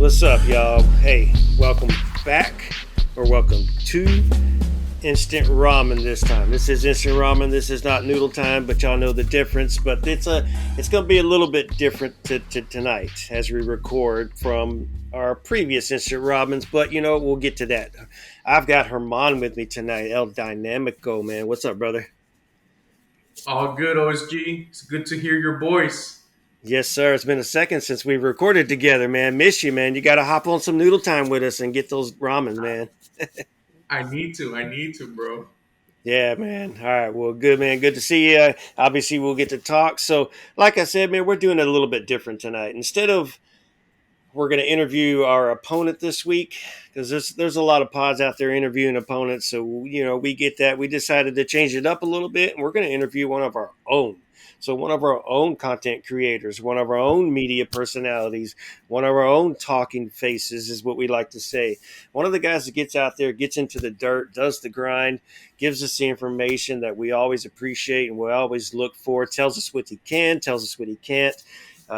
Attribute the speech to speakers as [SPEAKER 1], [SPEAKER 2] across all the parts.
[SPEAKER 1] What's up, y'all? Hey, welcome back, or welcome to Instant Ramen this time. This is Instant Ramen. This is not noodle time, but y'all know the difference. But it's gonna be a little bit different to tonight as we record from our previous Instant Ramens. But we'll get to that. I've got Herman with me tonight. El Dynamico, man. What's up, brother?
[SPEAKER 2] All good, OSG. It's good to hear your voice.
[SPEAKER 1] Yes, sir. It's been a second since we recorded together, man. Miss you, man. You got to hop on some noodle time with us and get those ramen, man.
[SPEAKER 2] I need to, bro.
[SPEAKER 1] Yeah, man. All right. Well, good, man. Good to see you. Obviously, we'll get to talk. So, like I said, man, we're doing it a little bit different tonight. Instead of we're going to interview our opponent this week because there's a lot of pods out there interviewing opponents. So we get that. We decided to change it up a little bit, and we're going to interview one of our own. So one of our own content creators, one of our own media personalities, one of our own talking faces is what we like to say. One of the guys that gets out there, gets into the dirt, does the grind, gives us the information that we always appreciate and we always look for, tells us what he can, tells us what he can't.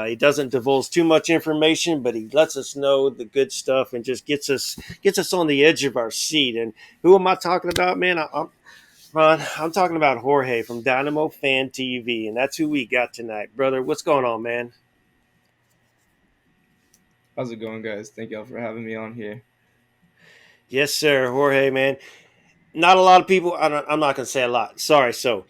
[SPEAKER 1] He doesn't divulge too much information, but he lets us know the good stuff and just gets us on the edge of our seat. And who am I talking about, man? I'm talking about Jorge from Dynamo Fan TV, and that's who we got tonight, brother. What's going on, man?
[SPEAKER 3] How's it going, guys? Thank y'all for having me on here.
[SPEAKER 1] Yes, sir, Jorge, man. Not a lot of people. I'm not going to say a lot. Sorry. So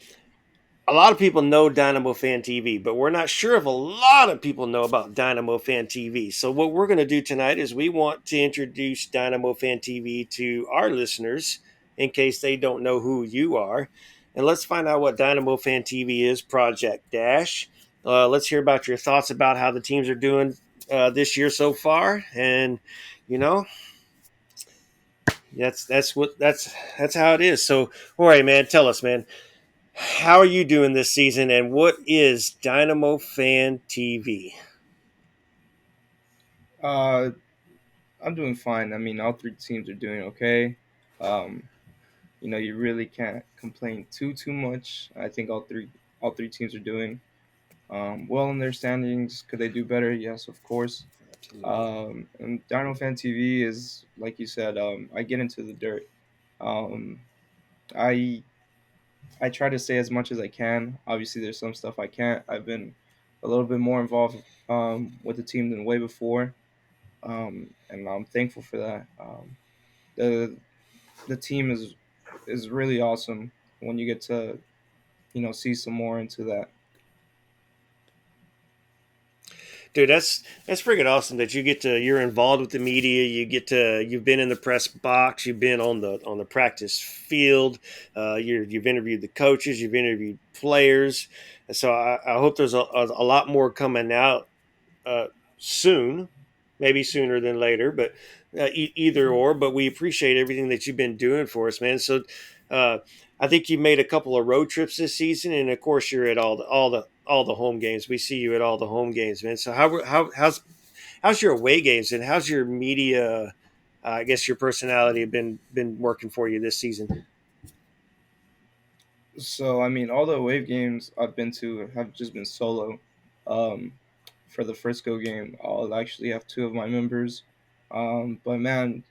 [SPEAKER 1] a lot of people know Dynamo Fan TV, but we're not sure if a lot of people know about Dynamo Fan TV. So what we're going to do tonight is we want to introduce Dynamo Fan TV to our listeners in case they don't know who you are. And let's find out what Dynamo Fan TV is, Project Dash. Let's hear about your thoughts about how the teams are doing this year so far. And, you know, that's how it is. So, all right, man, tell us, man, how are you doing this season, and what is Dynamo Fan TV?
[SPEAKER 3] Uh, I'm doing fine. I mean, all three teams are doing okay. Um, you really can't complain too much. I think all three teams are doing well in their standings. Could they do better? Yes, of course.
[SPEAKER 1] Absolutely.
[SPEAKER 3] And Dino Fan TV is like you said. I get into the dirt. Um, I I try to say as much as I can. Obviously, there's some stuff I can't. I've been a little bit more involved with the team than way before, and I'm thankful for that. The the team is really awesome when you get to see some more into that.
[SPEAKER 1] Dude, that's freaking awesome that you're involved with the media. You've been in the press box, you've been on the practice field, you've interviewed the coaches, you've interviewed players. And so I hope there's a lot more coming out uh, soon, maybe sooner than later, but either or. But we appreciate everything that you've been doing for us, man. So uh, I think you made a couple of road trips this season, and of course you're at all the home games. We see you at all the home games, man. So how's your away games, and how's your media? I guess your personality been working for you this season.
[SPEAKER 3] So I mean, all the wave games I've been to have just been solo. Um, for the Frisco game, I'll actually have two of my members. But man,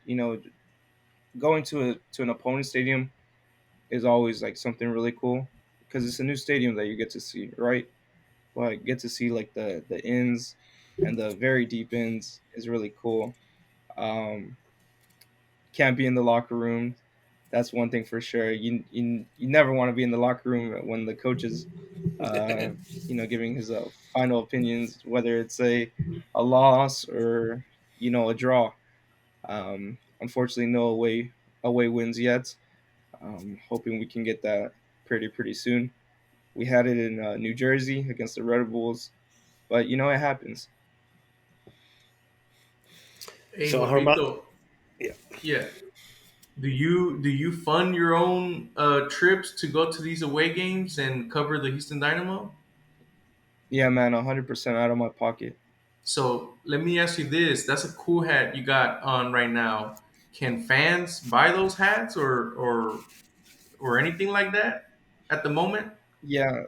[SPEAKER 3] going to an opponent stadium is always like something really cool because it's a new stadium that you get to see, right? Like get to see like the ends and the very deep ends is really cool. Um, can't be in the locker room. That's one thing for sure. You never want to be in the locker room when the coach is, giving his final opinions, whether it's a loss or a draw. Unfortunately, no away wins yet. Hoping we can get that pretty soon. We had it in New Jersey against the Red Bulls, but it happens.
[SPEAKER 2] Hey,
[SPEAKER 1] So Herman,
[SPEAKER 2] Jorgito.
[SPEAKER 1] yeah.
[SPEAKER 2] Yeah. Do you fund your own trips to go to these away games and cover the Houston Dynamo?
[SPEAKER 3] Yeah, man, 100% out of my pocket.
[SPEAKER 2] So let me ask you this: That's a cool hat you got on right now. Can fans buy those hats or anything like that at the moment?
[SPEAKER 3] Yeah,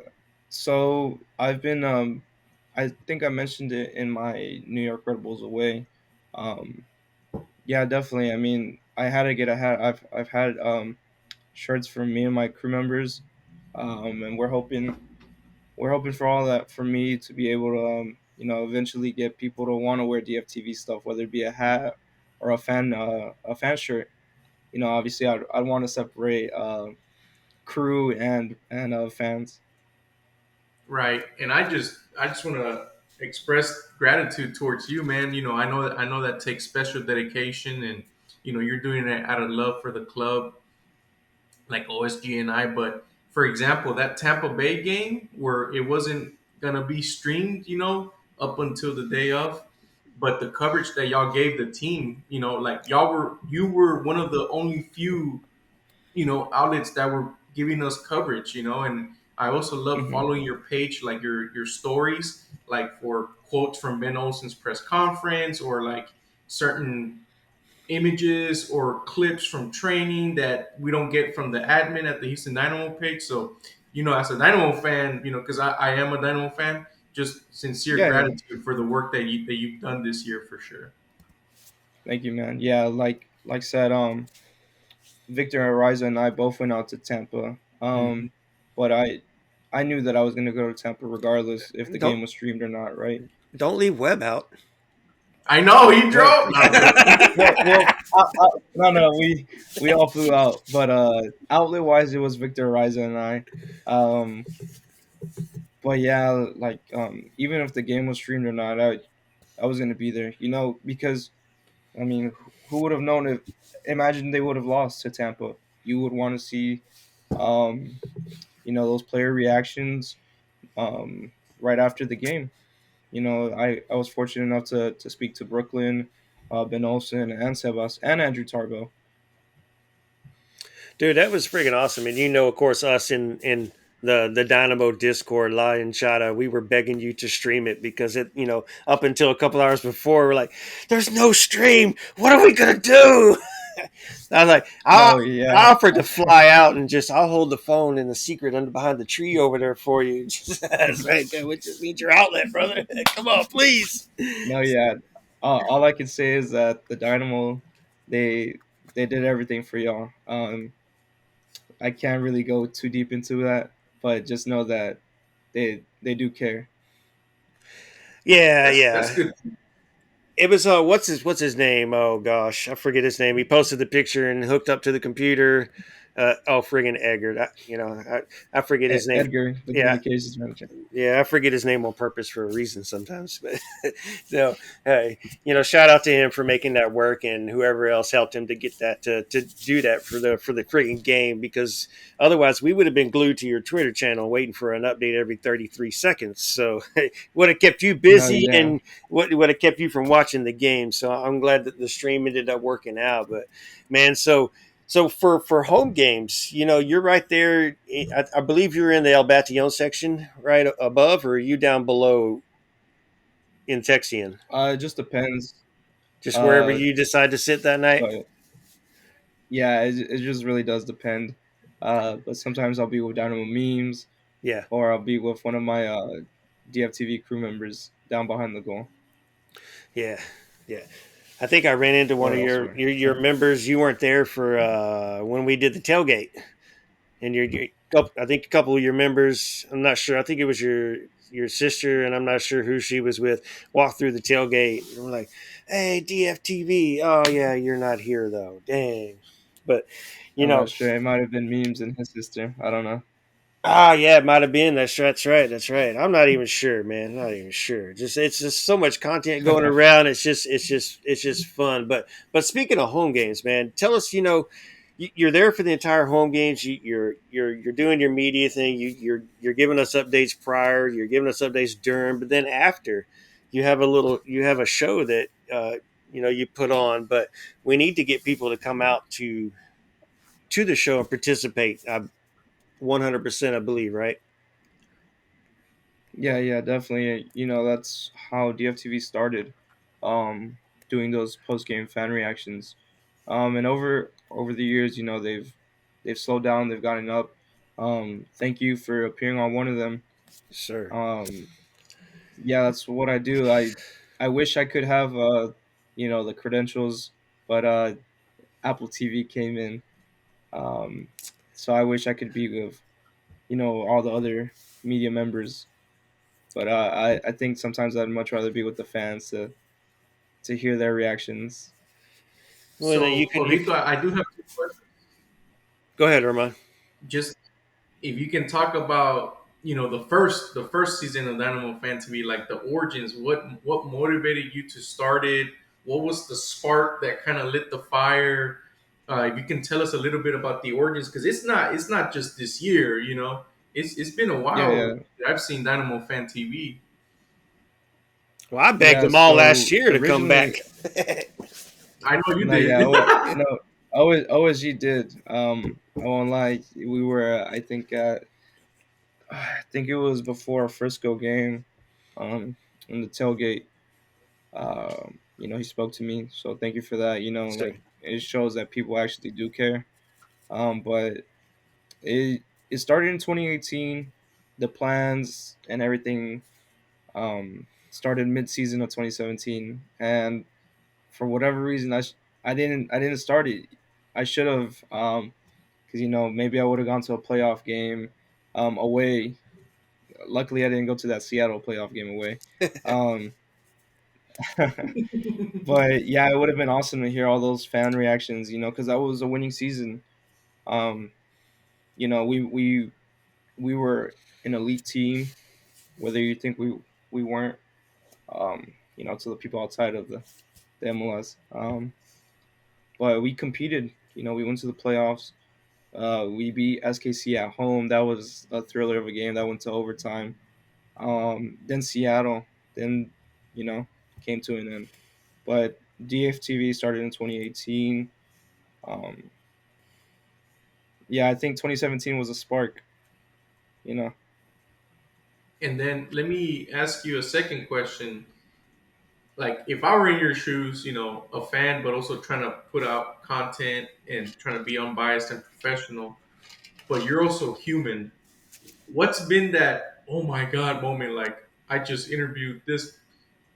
[SPEAKER 3] so I think I mentioned it in my New York Red Bulls away. Um, yeah, definitely. I mean, I had to get a hat. I've had shirts from me and my crew members, and we're hoping for all that for me to be able to eventually get people to want to wear DFTV stuff, whether it be a hat or a fan shirt. Obviously, I'd want to separate crew and fans.
[SPEAKER 2] Right. And I just want to express gratitude towards you, man. I know that takes special dedication, and you're doing it out of love for the club, like OSG and I. But for example, that Tampa Bay game where it wasn't gonna be streamed, up until the day of, but the coverage that y'all gave the team, like you were one of the only few outlets that were giving us coverage, and I also love
[SPEAKER 3] Hmm.
[SPEAKER 2] following your page, like your stories, like for quotes from Ben Olsen's press conference, or like certain images or clips from training that we don't get from the admin at the Houston Dynamo page. So, as a Dynamo fan, because I am a Dynamo fan, just sincere
[SPEAKER 3] Yeah, yeah.
[SPEAKER 2] gratitude for the work that you've done this year for sure.
[SPEAKER 3] Thank you, man. Yeah, like said, Victor Ariza and I both went out to Tampa.
[SPEAKER 2] Mhm.
[SPEAKER 3] But I knew that I was gonna go to Tampa regardless if the
[SPEAKER 1] Don't
[SPEAKER 3] game was streamed or not, right?
[SPEAKER 1] don't leave Webb out.
[SPEAKER 2] I know he
[SPEAKER 3] Well,
[SPEAKER 2] drove. Nah, I'm joking.
[SPEAKER 3] no, no, we all flew out, but outlet wise, it was Victor Ariza and I. Um, but yeah, like even if the game was streamed or not, I was gonna be there, because I mean, who would have known if? Imagine they would have lost to Tampa. You would want to see, um, those player reactions, right after the game. I was fortunate enough to speak to Brooklyn, Ben Olsen, and Sebas, and Andrew Tarbo.
[SPEAKER 1] Dude, that was freaking awesome. And of course, us in the Dynamo Discord, Lion Shada, we were begging you to stream it because up until a couple hours before, we're like, "There's no stream. What are we gonna do?" I was like,
[SPEAKER 3] No, yeah,
[SPEAKER 1] I offered to fly out and I'll hold the phone in the secret under behind the tree over there for you. That's right. We just need your outlet, brother. Come on, please.
[SPEAKER 3] no, yeah. All I can say is that the Dynamo, they they did everything for y'all. I can't really go too deep into that, but just know that they do care.
[SPEAKER 1] Yeah,
[SPEAKER 2] That's
[SPEAKER 1] yeah.
[SPEAKER 2] good.
[SPEAKER 1] It was what's his name? Oh gosh, I forget his name. He posted the picture and hooked up to the computer. Friggin' Eggert. I forget his name.
[SPEAKER 3] Edgar, the
[SPEAKER 1] Yeah,
[SPEAKER 3] communications manager.
[SPEAKER 1] yeah, I forget his name on purpose for a reason sometimes. But so, hey, shout out to him for making that work, and whoever else helped him to get that to do that for the friggin' game. Because otherwise, we would have been glued to your Twitter channel waiting for an update every 33 seconds. So would have kept you
[SPEAKER 3] No,
[SPEAKER 1] busy,
[SPEAKER 3] yeah.
[SPEAKER 1] and would have kept you from watching the game. So I'm glad that the stream ended up working out. But man, so for home games, you're right there. I believe you're in the El Batillon section, right above, or are you down below in Texian?
[SPEAKER 3] It just depends.
[SPEAKER 1] Just wherever
[SPEAKER 3] Uh,
[SPEAKER 1] you decide to sit that night.
[SPEAKER 3] but yeah, it just really does depend. But sometimes I'll be with Dynamo Memes,
[SPEAKER 1] Yeah,
[SPEAKER 3] or I'll be with one of my DFTV crew members down behind the goal,
[SPEAKER 1] yeah, yeah. I think I ran into one
[SPEAKER 3] or
[SPEAKER 1] of your
[SPEAKER 3] elsewhere.
[SPEAKER 1] your, your members. You weren't there for when we did the tailgate, and I think a couple of your members. I'm not sure. I think it was your sister, and I'm not sure who she was with. Walked through the tailgate, and we're like, "Hey, DFTV. Oh yeah, you're not here though. Dang." But you
[SPEAKER 3] I'm not
[SPEAKER 1] know,
[SPEAKER 3] sure. It might have been Memes and his sister. I don't know.
[SPEAKER 1] yeah, it might have been. That's right. That's right. I'm not even sure, man. Not even sure. It's just so much content going around. It's just fun. But speaking of home games, man, tell us. You're there for the entire home games. You're doing your media thing. You're giving us updates prior. You're giving us updates during. But then after, you have a show that you put on. But we need to get people to come out to the show and participate. 100%, I believe, right?
[SPEAKER 3] Yeah, yeah, definitely. That's how DFTV started, doing those post game fan reactions. And over the years, they've slowed down, they've gotten up. Thank you for appearing on one of them.
[SPEAKER 1] Sure.
[SPEAKER 3] Um, yeah, that's what I do. I wish I could have. the credentials, but Apple TV came in. Um, so I wish I could be with all the other media members, but I think sometimes I'd much rather be with the fans to hear their reactions.
[SPEAKER 1] Well, you
[SPEAKER 2] So,
[SPEAKER 1] can
[SPEAKER 2] Jorgito, I do have two questions.
[SPEAKER 1] go ahead, Roman.
[SPEAKER 2] Just if you can talk about the first season of Dynamo Fan TV, like the origins, what motivated you to start it? What was the spark that kind of lit the fire? If you can tell us a little bit about the origins, because it's not just this year, it's been a
[SPEAKER 3] Yeah,
[SPEAKER 2] while
[SPEAKER 3] yeah,
[SPEAKER 2] that I've seen Dynamo Fan TV.
[SPEAKER 1] Well, I begged
[SPEAKER 3] yeah.
[SPEAKER 1] them all last
[SPEAKER 3] So
[SPEAKER 1] year to come back.
[SPEAKER 3] originally,
[SPEAKER 2] I know you
[SPEAKER 3] no, yeah,
[SPEAKER 2] did.
[SPEAKER 3] OSG did. I won't lie. We were, I think it was before a Frisco game, in the tailgate. He spoke to me, so thank you for that.
[SPEAKER 1] So,
[SPEAKER 3] Like it shows that people actually do care. But it it started in 2018. The plans and everything started mid-season of 2017, and for whatever reason, I didn't start it. I should have, because maybe I would have gone to a playoff game away. Luckily, I didn't go to that Seattle playoff game away. Um, but yeah, it would have been awesome to hear all those fan reactions. Because that was a winning season. Um, we were an elite team, whether you think we weren't. To the people outside of the MLS. But we competed. We went to the playoffs. We beat SKC at home. That was a thriller of a game that went to overtime. Then Seattle, then you know came to an end. But DFTV started in 2018. Um, yeah, I think 2017 was a spark. You know,
[SPEAKER 2] And then let me ask you a second question. Like, if I were in your shoes, a fan, but also trying to put out content and trying to be unbiased and professional, but you're also human. What's been that oh my god moment? Like, I just interviewed this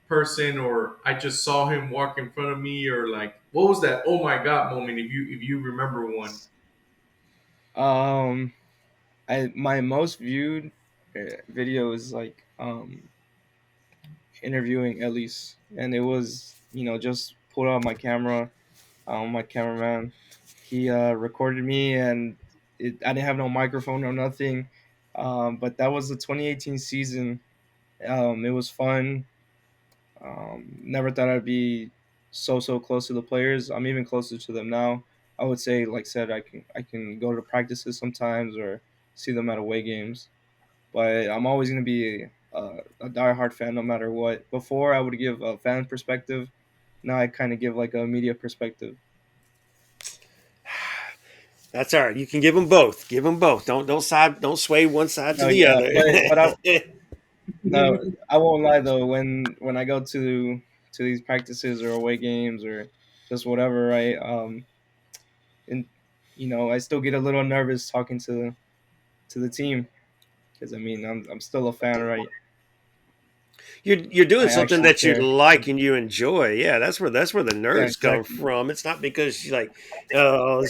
[SPEAKER 2] person, or I just saw him walk in front of me, or like, what was that oh my god moment? If you remember one.
[SPEAKER 3] um, I my most viewed video is like interviewing Elise, and it was just pulled out my camera. My cameraman, he recorded me, and I didn't have no microphone or nothing. But that was the 2018 season. It was fun. Never thought I'd be so close to the players. I'm even closer to them now. I would say, like I said, I can go to practices sometimes or see them at away games. But I'm always gonna be a diehard fan no matter what. Before I would give a fan perspective. Now I kind of give like a media perspective.
[SPEAKER 1] that's all right. You can give them both. Give them both. Don't sway one side to
[SPEAKER 3] No,
[SPEAKER 1] the
[SPEAKER 3] yeah,
[SPEAKER 1] other.
[SPEAKER 3] but I no, I won't lie though. When I go to these practices or away games or just whatever, right? And I still get a little nervous talking to the team because I mean I'm still a fan, right?
[SPEAKER 1] You're doing
[SPEAKER 3] I
[SPEAKER 1] something
[SPEAKER 3] actually
[SPEAKER 1] that you
[SPEAKER 3] care.
[SPEAKER 1] like and you enjoy. Yeah, that's where the
[SPEAKER 3] Yeah,
[SPEAKER 1] nerves come
[SPEAKER 3] exactly.
[SPEAKER 1] from. It's not because you like, oh,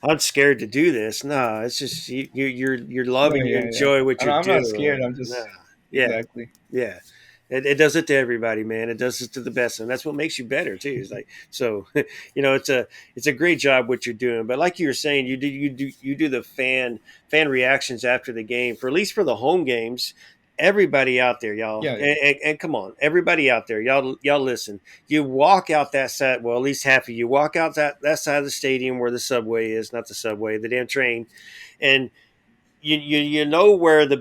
[SPEAKER 1] I'm scared to do this. No, it's just you're
[SPEAKER 3] No,
[SPEAKER 1] loving, you
[SPEAKER 3] yeah, yeah.
[SPEAKER 1] enjoy what you're
[SPEAKER 3] I'm not scared.
[SPEAKER 1] doing.
[SPEAKER 3] I'm
[SPEAKER 1] No,
[SPEAKER 3] just
[SPEAKER 1] yeah,
[SPEAKER 3] exactly.
[SPEAKER 1] yeah. It does it to everybody, man. It does it to the best, and that's what makes you better too. It's like so, it's a great job what you're doing. But like you were saying, you do the fan reactions after the game for at least for the home games. Everybody out there, y'all,
[SPEAKER 3] Yeah,
[SPEAKER 1] and come on, everybody out there, y'all listen. You walk out that side, well, at least half of you walk out that side of the stadium where the subway is, not the subway, the damn train, and you know where the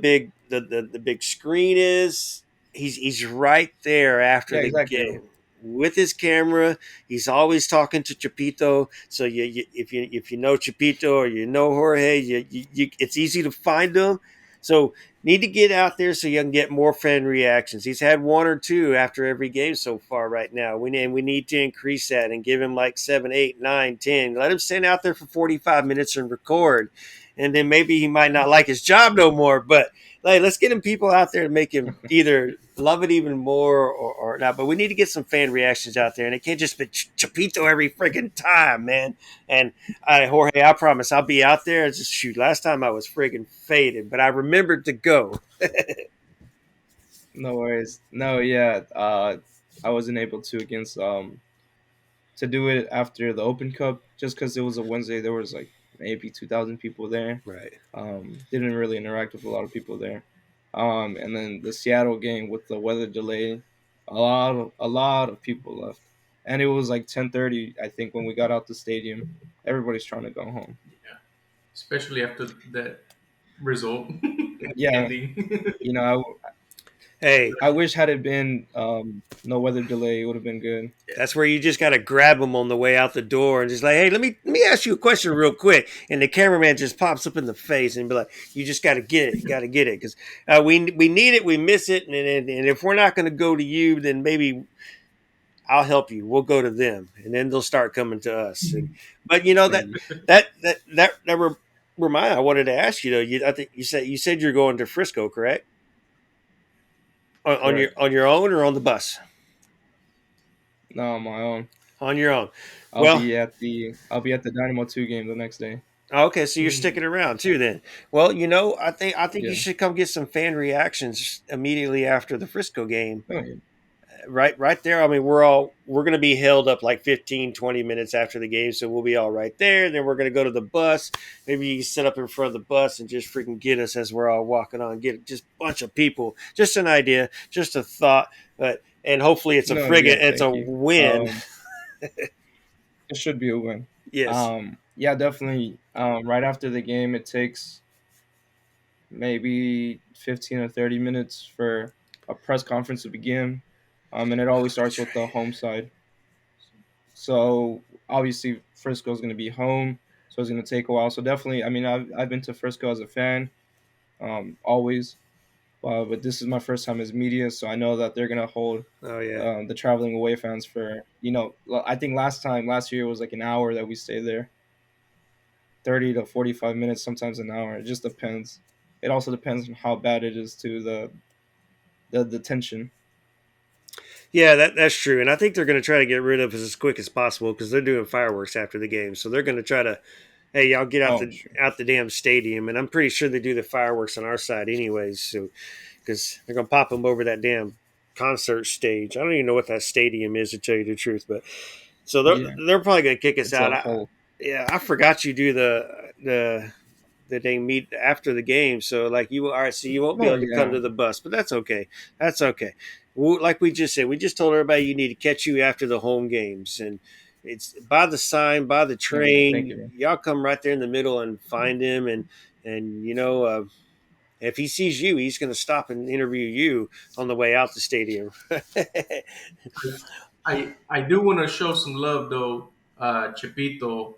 [SPEAKER 1] big screen is. He's right there after
[SPEAKER 3] yeah,
[SPEAKER 1] the
[SPEAKER 3] exactly.
[SPEAKER 1] game with his camera. He's always talking to Chapito. So if you know Chapito or you know Jorge, it's easy to find them. So need to get out there so you can get more fan reactions. He's had one or two after every game so far right now. We need to increase that and give him like 7, 8, 9, 10. Let him stand out there for 45 minutes and record and then maybe he might not like his job no more. But like, let's get him people out there to make him either love it even more or not. But we need to get some fan reactions out there, and it can't just be Chapito every freaking time, man. And Jorge, I promise I'll be out there. Just shoot. Last time I was friggin' faded, but I remembered to go.
[SPEAKER 3] No worries. No, yeah. I wasn't able to against to do it after the Open Cup just because it was a Wednesday. There was like maybe 2,000 people there.
[SPEAKER 1] Right.
[SPEAKER 3] Didn't really interact with a lot of people there. And then the Seattle game with the weather delay, a lot of people left, and it was like 10:30. I think when we got out the stadium, everybody's trying to go home.
[SPEAKER 2] Yeah, especially after that result
[SPEAKER 3] Yeah,
[SPEAKER 2] ending.
[SPEAKER 3] you know,
[SPEAKER 1] Hey,
[SPEAKER 3] I wish had it been no weather delay, it would have been good.
[SPEAKER 1] that's where you just got to grab them on the way out the door and just like, hey, let me ask you a question real quick. And the cameraman just pops up in the face and be like, you just got to get it, got to get it, because we need it, we miss it, and if we're not going to go to you, then maybe I'll help you. We'll go to them, and then they'll start coming to us. And but that
[SPEAKER 3] Maybe.
[SPEAKER 1] remind I wanted to ask you though. I think you said you're going to Frisco, correct? On your
[SPEAKER 3] Correct.
[SPEAKER 1] on your own or on the bus?
[SPEAKER 3] No, on my own.
[SPEAKER 1] On your own.
[SPEAKER 3] I'll
[SPEAKER 1] Well,
[SPEAKER 3] be at the I'll be at the Dynamo 2 game the next day.
[SPEAKER 1] okay, so you're
[SPEAKER 2] Mm.
[SPEAKER 1] sticking around too then. Well, I think you
[SPEAKER 3] Yeah.
[SPEAKER 1] should come get some fan reactions immediately after the Frisco game.
[SPEAKER 3] Oh, yeah.
[SPEAKER 1] Right there. I mean, we're going to be held up like 15, 20 minutes after the game, so we'll be all right there. Then we're going to go to the bus. Maybe you sit up in front of the bus and just freaking get us as we're all walking on. Get just a bunch of people. Just an idea, just a thought, but and hopefully
[SPEAKER 3] No, yeah,
[SPEAKER 1] it's a
[SPEAKER 3] thank you.
[SPEAKER 1] win.
[SPEAKER 3] It should be a win.
[SPEAKER 1] Yes.
[SPEAKER 3] Yeah, definitely. Right after the game, it takes maybe 15 or 30 minutes for a press conference to begin. And it
[SPEAKER 1] Oh,
[SPEAKER 3] always starts
[SPEAKER 1] that's
[SPEAKER 3] with the
[SPEAKER 1] right.
[SPEAKER 3] home side. So obviously Frisco's going to be home, so it's going to take a while. So definitely, I mean, I've been to Frisco as a fan, always, but this is my first time as media, so I know that they're going to hold
[SPEAKER 1] Oh yeah.
[SPEAKER 3] the traveling away fans for I think last year was like an hour that we stayed there, 30 to 45 minutes, sometimes an hour. It just depends. It also depends on how bad it is to the tension.
[SPEAKER 1] Yeah, that's true, and I think they're going to try to get rid of us as quick as possible because they're doing fireworks after the game, so they're going to try to, hey, y'all get
[SPEAKER 3] Oh, sure.
[SPEAKER 1] out the damn stadium, and I'm pretty sure they do the fireworks on our side anyways, so because they're going to pop them over that damn concert stage. I don't even know what that stadium is to tell you the truth, but so
[SPEAKER 3] Yeah,
[SPEAKER 1] they're probably going to kick us
[SPEAKER 3] it's
[SPEAKER 1] out.
[SPEAKER 3] a whole.
[SPEAKER 1] Yeah, I forgot you do the dang meet after the game. So like you all right, so you won't be
[SPEAKER 3] No,
[SPEAKER 1] able to come
[SPEAKER 3] yeah,
[SPEAKER 1] to the bus, but that's okay. That's okay. Like we just said, we just told everybody you need to catch you after the home games, and it's by the sign, by the
[SPEAKER 3] no, yeah. Thank
[SPEAKER 1] train.
[SPEAKER 3] you.
[SPEAKER 1] Y'all come right there in the middle and find him, and if he sees you, he's going to stop and interview you on the way out the stadium.
[SPEAKER 2] I do want to show some love though, Chapito.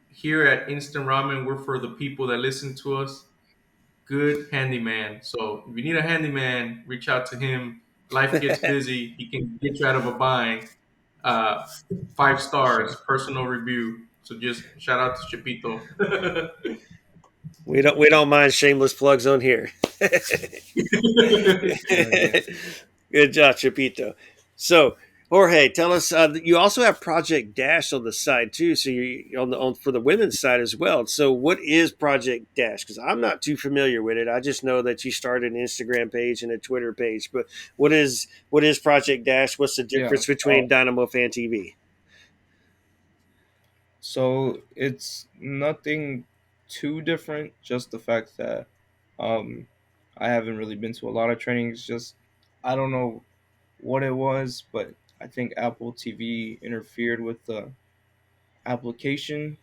[SPEAKER 2] Here at Instant Ramen, we're for the people that listen to us. Good handyman. So if you need a handyman, reach out to him. Life gets busy. He can get you out of a bind. Uh, five
[SPEAKER 3] For
[SPEAKER 2] stars,
[SPEAKER 3] sure.
[SPEAKER 2] personal review. So just shout out to Chapito.
[SPEAKER 1] We don't mind shameless plugs on here.
[SPEAKER 3] No, yeah.
[SPEAKER 1] Good job, Chapito. So, Jorge, tell us. You also have Project Dash on the side too. So you on for the women's side as well. So, what is Project Dash? Because I'm not too familiar with it. I just know that you started an Instagram page and a Twitter page. But what is Project Dash? What's the
[SPEAKER 3] Yeah.
[SPEAKER 1] difference between Dynamo Fan TV?
[SPEAKER 3] So it's nothing too different. Just the fact that um, I haven't really been to a lot of trainings. Just I don't know what it was, but I think Apple TV interfered with the application,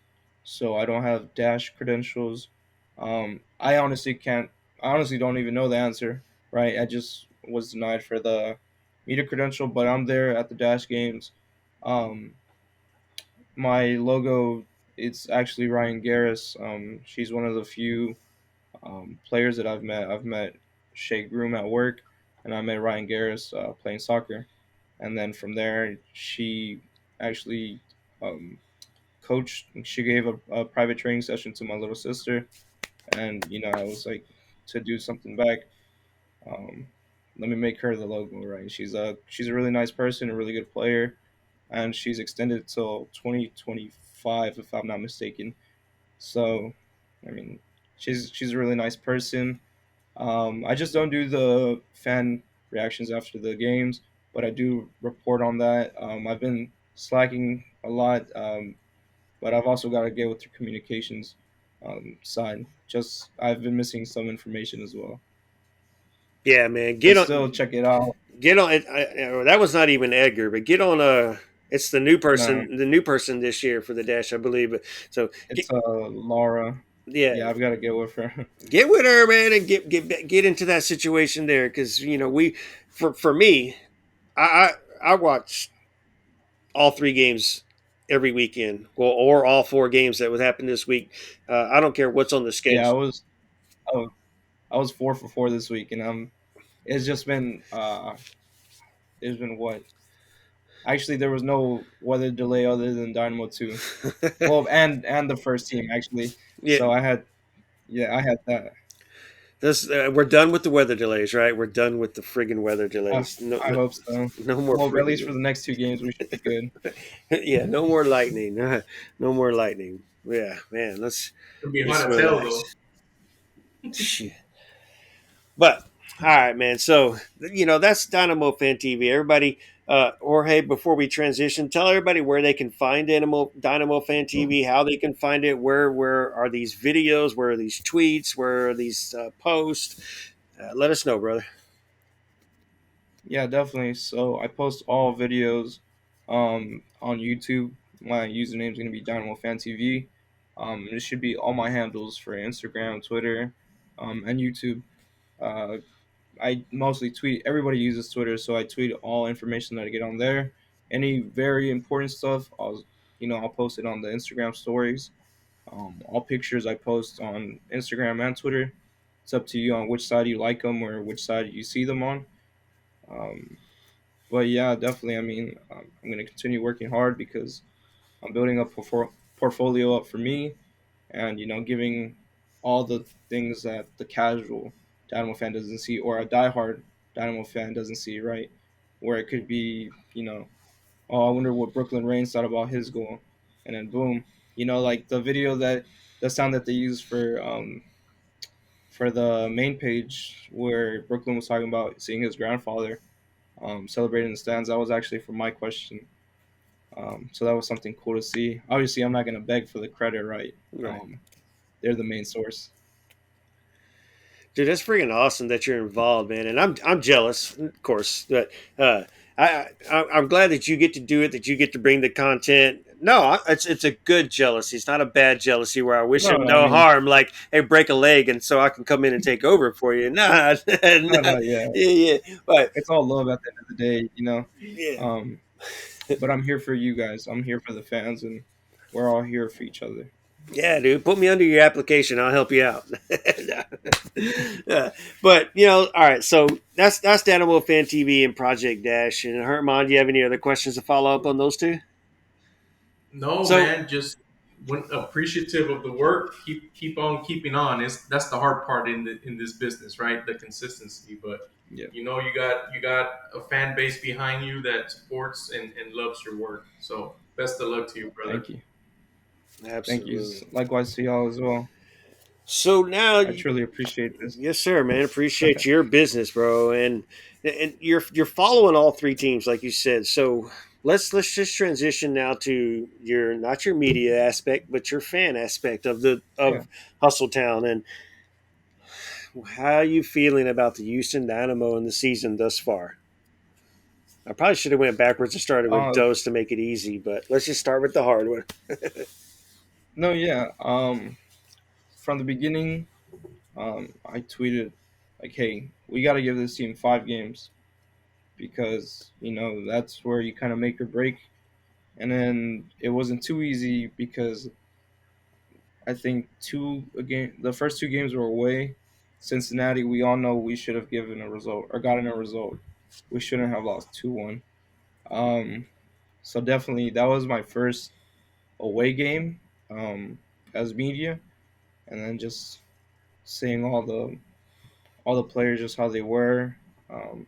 [SPEAKER 3] so I don't have Dash credentials. I honestly can't. I honestly don't even know the answer. Right, I just was denied for the media credential, but I'm there at the Dash games. Um, my logo, it's actually Ryan Garris. She's one of the few players that I've met. I've met Shay Groom at work, and I met Ryan Garris playing soccer. And then from there, she actually um, coach, she gave a private training session to my little sister, and I was like, to do something back. Um, Let me make her the logo, right? She's a really nice person, a really good player, and she's extended till 2025, if I'm not mistaken. So, I mean, she's a really nice person. I just don't do the fan reactions after the games, but I do report on that. I've been slacking a lot, but I've also got to get with the communications side. Just I've been missing some information as well,
[SPEAKER 1] Yeah, man.
[SPEAKER 3] but still check it out.
[SPEAKER 1] Get on it. That was not even Edgar, but get on. It's
[SPEAKER 3] No,
[SPEAKER 1] the new person this year for the dash, I believe. So get,
[SPEAKER 3] it's Laura.
[SPEAKER 1] yeah,
[SPEAKER 3] Yeah, I've got to get with her.
[SPEAKER 1] get with her, man, and get into that situation there, because we for me, I I watch all three games every weekend, well, or all four games that would happen this week. I don't care what's on the
[SPEAKER 3] Yeah,
[SPEAKER 1] schedule.
[SPEAKER 3] I was 4 for 4 this week, and it's just been it's been what? Actually, there was no weather delay other than Dynamo 2. Well, and the first team actually.
[SPEAKER 1] Yeah,
[SPEAKER 3] So I had that.
[SPEAKER 1] this we're done with the weather delays, right? We're done with the friggin' weather
[SPEAKER 3] Uh,
[SPEAKER 1] delays. No,
[SPEAKER 3] I
[SPEAKER 1] no,
[SPEAKER 3] hope so.
[SPEAKER 1] no more
[SPEAKER 3] Well, at least
[SPEAKER 1] friggin'
[SPEAKER 3] for the next 2 games, we should be good.
[SPEAKER 1] yeah, no more lightning. No more lightning. Yeah, man,
[SPEAKER 2] It'll be hard
[SPEAKER 1] let's
[SPEAKER 2] to tell though.
[SPEAKER 1] relax. Shit. But all right, man. So that's Dynamo Fan TV. Everybody, Jorge, before we transition, tell everybody where they can find Dynamo Fan TV, how they can find it, where are these videos, where are these tweets, where are these posts. Let us know, brother.
[SPEAKER 3] Yeah, definitely. So I post all videos on YouTube. My username is gonna be DynamoFanTV. It should be all my handles for Instagram, Twitter, and YouTube. Uh, I mostly tweet. Everybody uses Twitter, so I tweet all information that I get on there. Any very important stuff, I'll post it on the Instagram stories. All pictures I post on Instagram and Twitter. It's up to you on which side you like them or which side you see them on. Um, but yeah, definitely. I mean, I'm going to continue working hard because I'm building a portfolio up for me, and giving all the things that the casual Dynamo fan doesn't see, or a diehard Dynamo fan doesn't see, right? Where it could be, oh, I wonder what Brooklyn Reigns thought about his goal, and then boom, like the sound that they used for the main page where Brooklyn was talking about seeing his grandfather celebrating in the stands. That was actually for my question. So that was something cool to see. Obviously, I'm not gonna beg for the credit, right?
[SPEAKER 1] Right.
[SPEAKER 3] They're the main source.
[SPEAKER 1] Dude, that's freaking awesome that you're involved, man. And I'm jealous, of course, but uh, I'm glad that you get to do it, that you get to bring the content. No, it's a good jealousy. It's not a bad jealousy where I wish
[SPEAKER 3] No,
[SPEAKER 1] him
[SPEAKER 3] I
[SPEAKER 1] no
[SPEAKER 3] mean,
[SPEAKER 1] harm, like hey, break a leg, and so I can come in and take over for you. Nah,
[SPEAKER 3] no,
[SPEAKER 1] nah,
[SPEAKER 3] no, yeah,
[SPEAKER 1] yeah, yeah, but
[SPEAKER 3] it's all love at the end of the day.
[SPEAKER 1] yeah,
[SPEAKER 3] Um, but I'm here for you guys. I'm here for the fans, and we're all here for each other.
[SPEAKER 1] yeah, dude, put me under your application. I'll help you out. But all right. So that's Dynamo Fan TV and Project Dash. And Herman, do you have any other questions to follow up on those two?
[SPEAKER 2] No,
[SPEAKER 1] So
[SPEAKER 2] man, just when appreciative of the work, keep on keeping on. That's the hard part in this business, right? The consistency. But
[SPEAKER 3] Yeah,
[SPEAKER 2] you got a fan base behind you that supports and loves your work. So best of luck to you, brother.
[SPEAKER 3] thank you, thank you.
[SPEAKER 1] absolutely.
[SPEAKER 3] Likewise to y'all as well.
[SPEAKER 1] So now,
[SPEAKER 3] I truly appreciate this.
[SPEAKER 1] yes, sir, man. Appreciate your business, bro, and you're following all three teams, like you said. So let's just transition now to your not your media aspect, but your fan aspect of the
[SPEAKER 3] Yeah.
[SPEAKER 1] of Hustletown. And how are you feeling about the Houston Dynamo in the season thus far? I probably should have went backwards and started with
[SPEAKER 3] Uh,
[SPEAKER 1] dose to make it easy, but let's just start with the hard one.
[SPEAKER 3] no, yeah. From the beginning, I tweeted like, "Hey, we got to give this team 5 games because that's where you kind of make or break." And then it wasn't too easy because I think the first 2 games were away. Cincinnati, we all know we should have given a result or gotten a result. We shouldn't have lost 2-1. Um, so definitely that was my first away game um, as media, and then just seeing all the players just how they were, um,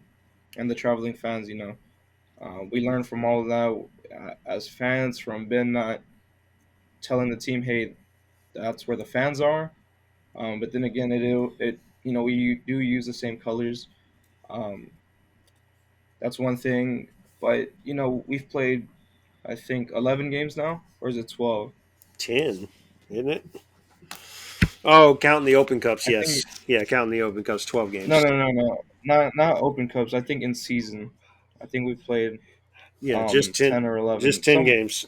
[SPEAKER 3] and the traveling fans. We learned from all of that as fans from Ben not telling the team, hey, that's where the fans are. But then again, we do use the same colors. Um, that's one thing. But we've played I think 11 games now, or is it 12?
[SPEAKER 1] 10, isn't it? Oh, counting the Open Cups,
[SPEAKER 3] I think
[SPEAKER 1] yes. Yeah, counting the Open Cups, 12
[SPEAKER 3] no,
[SPEAKER 1] games.
[SPEAKER 3] no, no, no, not Open Cups. I think in season, I think we played
[SPEAKER 1] Yeah, just 10,
[SPEAKER 3] 10 or
[SPEAKER 1] just
[SPEAKER 3] 11.
[SPEAKER 1] 10 games.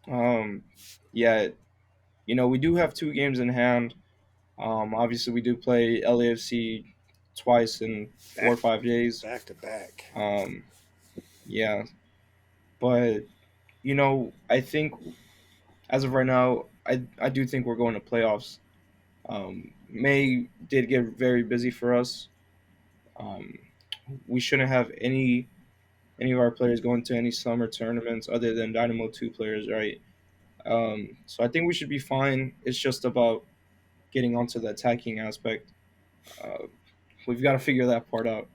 [SPEAKER 3] Um yeah, we do have 2 games in hand. Obviously we do play LAFC twice in four
[SPEAKER 1] Back,
[SPEAKER 3] or 5 days.
[SPEAKER 1] back to back.
[SPEAKER 3] Um yeah, but I think as of right now, I do think we're going to playoffs. May did get very busy for us. Um, we shouldn't have any of our players going to any summer tournaments other than Dynamo 2 players, right? So I think we should be fine. It's just about getting onto the attacking aspect. Uh, we've got to figure that part out.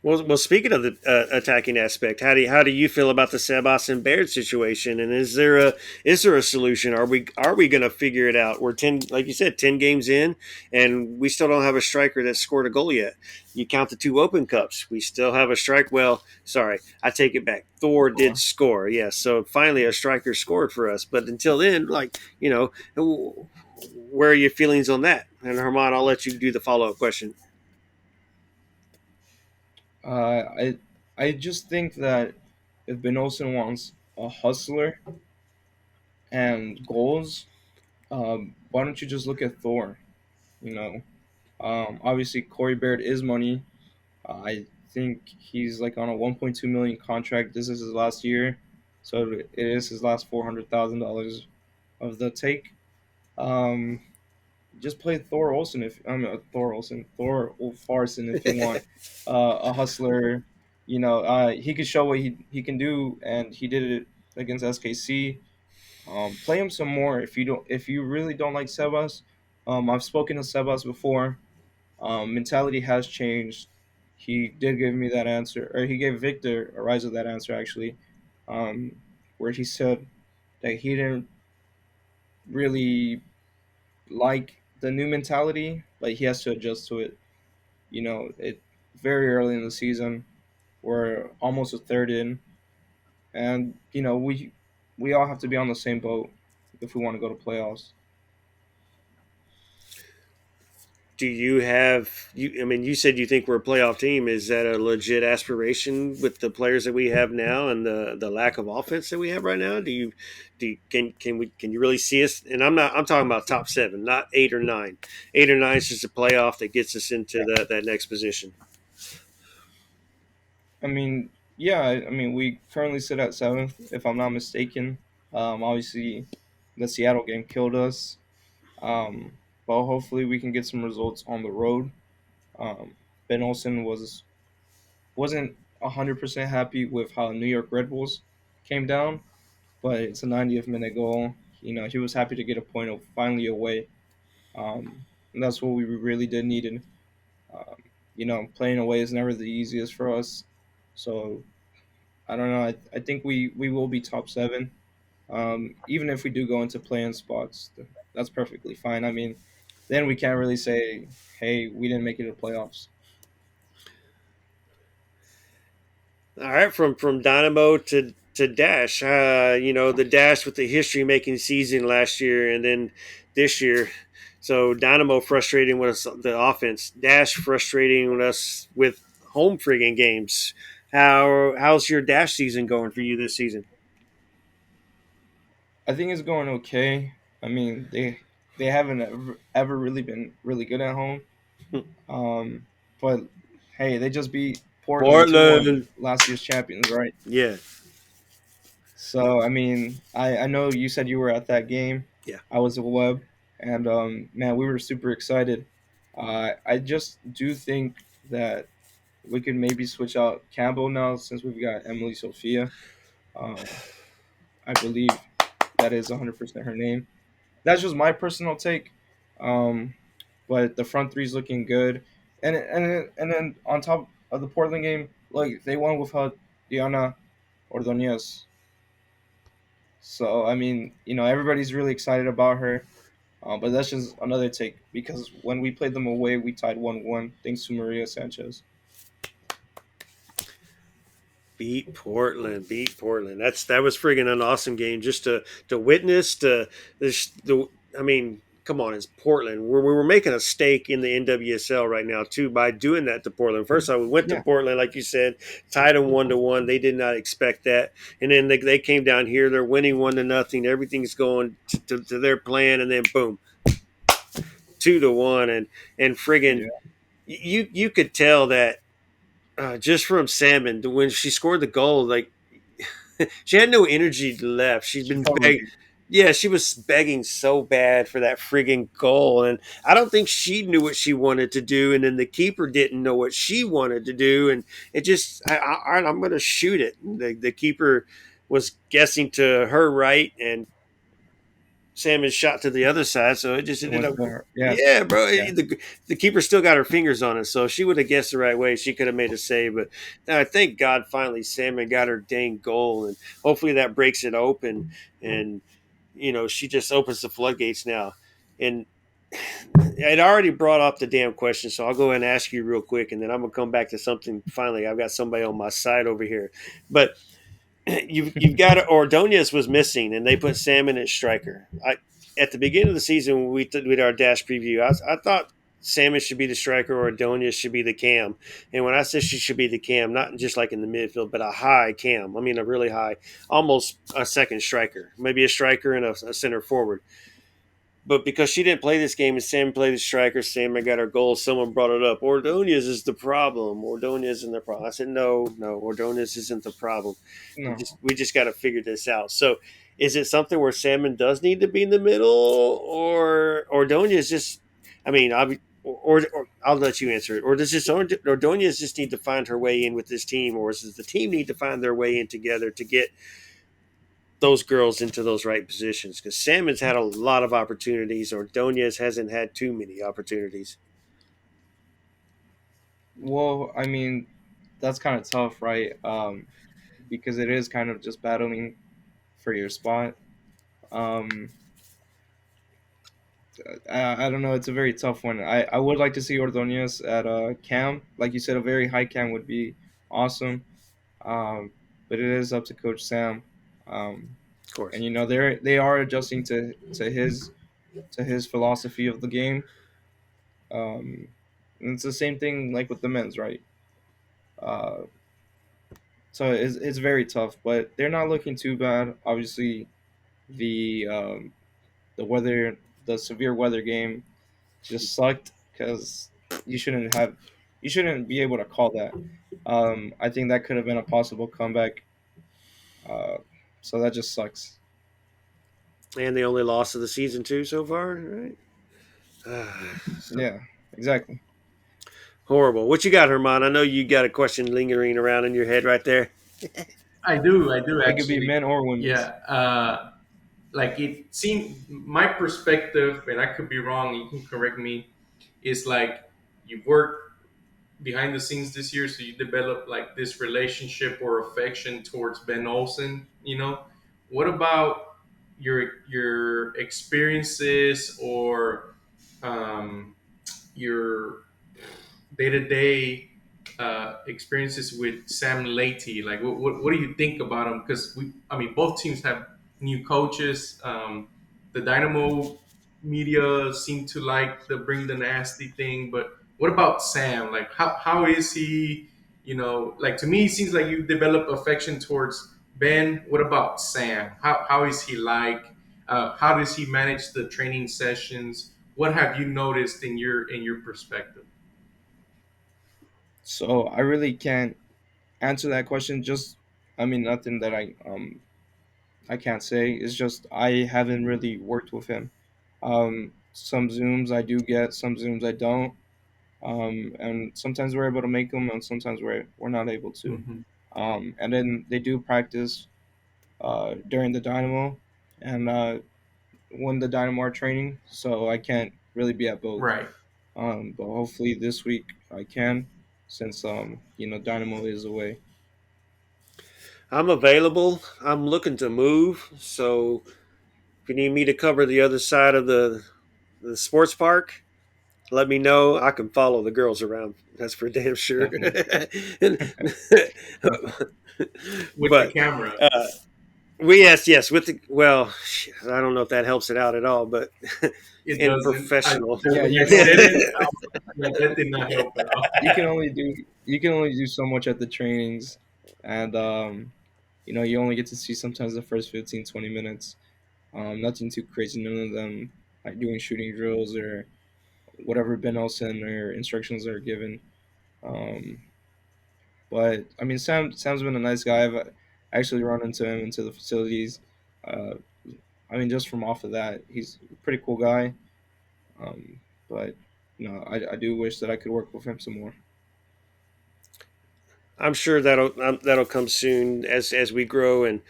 [SPEAKER 1] Well, speaking of the attacking aspect, how do you feel about the Sebas and Baird situation? And is there a solution? Are we going to figure it out? We're 10, like you said, 10 games in, and we still don't have a striker that scored a goal yet. You count the 2 Open Cups, we still have a strike. Well, sorry, I take it back. Thor did
[SPEAKER 3] Or
[SPEAKER 1] score, yes. So finally, a striker scored for us. But until then, where are your feelings on that? And Herman, I'll let you do the follow up question.
[SPEAKER 3] I just think that if Ben Olsen wants a hustler and goals, why don't you just look at Thor? You know, obviously Corey Baird is money. I think he's like on a 1.2 million contract. This is his last year, so it is his last $400,000 of the take. Um, just play Thor Olsen if Thor Olsen, Thor Farson if you want a hustler. He could show what he can do, and he did it against SKC. Play him some more if you really don't like Sebas. I've spoken to Sebas before. Mentality has changed. He did give me that answer, or he gave Victor Ariza that answer actually, um, where he said that he didn't really like the new mentality, but he has to adjust to it. It very early in the season. We're almost a third in, and we all have to be on the same boat if we want to go to playoffs.
[SPEAKER 1] Do you have you? I mean, you said you think we're a playoff team. Is that a legit aspiration with the players that we have now and the lack of offense that we have right now? Can you really see us? And I'm talking about top seven, not 8 or 9. 8 or 9 is just a playoff that gets us into that next position.
[SPEAKER 3] I mean, yeah, I mean, we currently sit at seventh, if I'm not mistaken. Obviously, the Seattle game killed us, but hopefully we can get some results on the road. Um, Ben Olsen wasn't 100% happy with how New York Red Bulls came down, but it's a 90th minute goal. He was happy to get a point of finally away, and that's what we really did needed. Um, playing away is never the easiest for us, so I don't know. I think we will be top seven. Even if we do go into play-in spots, that's perfectly fine. I mean, then we can't really say, "Hey, we didn't make it to playoffs."
[SPEAKER 1] All right, from Dynamo to Dash. The Dash with the history making season last year and then this year. So Dynamo frustrating with us the offense. Dash frustrating with us with home friggin' games. How's your Dash season going for you this season?
[SPEAKER 3] I think it's going okay. I mean, they haven't ever really been really good at home. Um, but hey, they just beat Portland 2-1,
[SPEAKER 1] Portland.
[SPEAKER 3] last year's champions, right?
[SPEAKER 1] Yeah,
[SPEAKER 3] So I mean, I know you said you were at that game.
[SPEAKER 1] yeah.
[SPEAKER 3] I was at Web, and man, we were super excited. I just do think that we could maybe switch out Campbell now since we've got Emily Sophia. Um, I believe that is 100% her name. That's just my personal take. Um, but the front three is looking good, and then on top of the Portland game, like they won without Diana Ordonez. So I mean, everybody's really excited about her. But that's just another take because when we played them away, we tied 1-1 thanks to Maria Sanchez.
[SPEAKER 1] Beat Portland, beat Portland. That was friggin' an awesome game just to witness. To the I mean, come on, it's Portland. We were making a stake in the NWSL right now too by doing that to Portland. First off, we went to
[SPEAKER 3] Yeah,
[SPEAKER 1] Portland, like you said, tied them 1-1. They did not expect that, and then they came down here. They're winning 1-0. Everything's going to their plan, and then boom, 2-1, and friggin'
[SPEAKER 3] yeah.
[SPEAKER 1] you could tell that just from Salmon when she scored the goal, like she had no energy left. She'd
[SPEAKER 3] She
[SPEAKER 1] been
[SPEAKER 3] felt relieved.
[SPEAKER 1] yeah, she was begging so bad for that frigging goal, and I don't think she knew what she wanted to do, and then the keeper didn't know what she wanted to do, and it just I'm going to shoot it. The keeper was guessing to her right, and Salmon shot to the other side, so it just
[SPEAKER 3] It
[SPEAKER 1] ended
[SPEAKER 3] went
[SPEAKER 1] up.
[SPEAKER 3] to her. Yeah,
[SPEAKER 1] Yeah, bro.
[SPEAKER 3] yeah.
[SPEAKER 1] The keeper still got her fingers on it, so if she would have guessed the right way, she could have made a save. But thank God, finally, Salmon got her dang goal, and hopefully that breaks it open, and she just opens the floodgates now. And it already brought up the damn question, so I'll go ahead and ask you real quick, and then I'm gonna come back to something. Finally, I've got somebody on my side over here, but you've got Ordonez was missing, and they put Salmon at striker. At the beginning of the season when we did our dash preview, I thought Salmon should be the striker or Ordonez should be the cam. And when I said she should be the cam, not just like in the midfield, but a high cam. I mean a really high, almost a second striker, maybe a striker and a center forward. But because she didn't play this game and Sam played the striker, Sam got her goal. Someone brought it up. Ordonez is the problem. Ordonez isn't the problem. I said, no, Ordonez isn't the problem.
[SPEAKER 3] No.
[SPEAKER 1] We just got to figure this out. So, is it something where Salmon does need to be in the middle, or Ordonez just? I mean, or I'll let you answer it. Or does this Ordonez just need to find her way in with this team, or does the team need to find their way in together to get those girls into those right positions? Because Salmon's had a lot of opportunities, or Donez hasn't had too many opportunities.
[SPEAKER 3] Well, I mean, that's kind of tough, right? Because it is kind of just battling for your spot. Um, I don't know. It's a very tough one. I would like to see Ordonez at cam. Like you said, a very high cam would be awesome. Um, but it is up to Coach Sam. Um,
[SPEAKER 1] Of course.
[SPEAKER 3] and they are adjusting to his philosophy of the game. And it's the same thing like with the men's, right? Uh, so it's very tough, but they're not looking too bad. Obviously, the um, the weather, the severe weather game just sucked because you shouldn't have, you shouldn't be able to call that. I think that could have been a possible comeback. Uh, so that just sucks.
[SPEAKER 1] And the only loss of the season too so far, right? So
[SPEAKER 3] Yeah, exactly.
[SPEAKER 1] horrible. What you got, Herman? I know you got a question lingering around in your head right there.
[SPEAKER 2] I do
[SPEAKER 3] It could be
[SPEAKER 2] actually.
[SPEAKER 3] men or
[SPEAKER 2] Yeah,
[SPEAKER 3] women's.
[SPEAKER 2] like it seemed my perspective, and I could be wrong. You can correct me. Is like you work behind the scenes this year, so you develop like this relationship or affection towards Ben Olsen. What about your experiences or um, your day to day experiences with Sam Leahy? Like, what do you think about him? Because I mean, both teams have new coaches. The Dynamo media seem to like the bring the nasty thing, but what about Sam? Like, how is he? Like to me, it seems like you develop affection towards Ben. What about Sam? How is he like? How does he manage the training sessions? What have you noticed in your perspective?
[SPEAKER 3] So I really can't answer that question. Just, I mean, nothing that I can't say. It's just I haven't really worked with him. Some zooms I do get, some zooms I don't. And sometimes we're able to make them, and sometimes we're not able to.
[SPEAKER 2] Hmm.
[SPEAKER 3] And then they do practice. during the Dynamo, and when the Dynamo are training, so I can't really be at both.
[SPEAKER 2] Right.
[SPEAKER 3] But hopefully this week I can, since Dynamo is away.
[SPEAKER 1] I'm available. I'm looking to move, so if you need me to cover the other side of the sports park, let me know. I can follow the girls around. That's for damn sure.
[SPEAKER 3] Definitely,
[SPEAKER 2] With the
[SPEAKER 1] But
[SPEAKER 2] camera.
[SPEAKER 1] uh, we yes with the well, I don't know if that helps it out at all, but
[SPEAKER 2] It
[SPEAKER 1] in
[SPEAKER 2] doesn't.
[SPEAKER 1] professional.
[SPEAKER 3] yeah.
[SPEAKER 2] When
[SPEAKER 3] You
[SPEAKER 2] I
[SPEAKER 3] can
[SPEAKER 2] said
[SPEAKER 3] only
[SPEAKER 2] it, that did not help at all.
[SPEAKER 3] you can only do so much at the trainings, and you only get to see sometimes the first 15, 20 minutes. Nothing too crazy. None of them like doing shooting drills or whatever Ben Olsen or instructions are given. Um, but I mean, Sam's been a nice guy. I've actually run into him into the facilities. Uh, I mean, just from off of that, he's a pretty cool guy. Um, but I do wish that I could work with him some more.
[SPEAKER 1] I'm sure that'll come soon as we grow and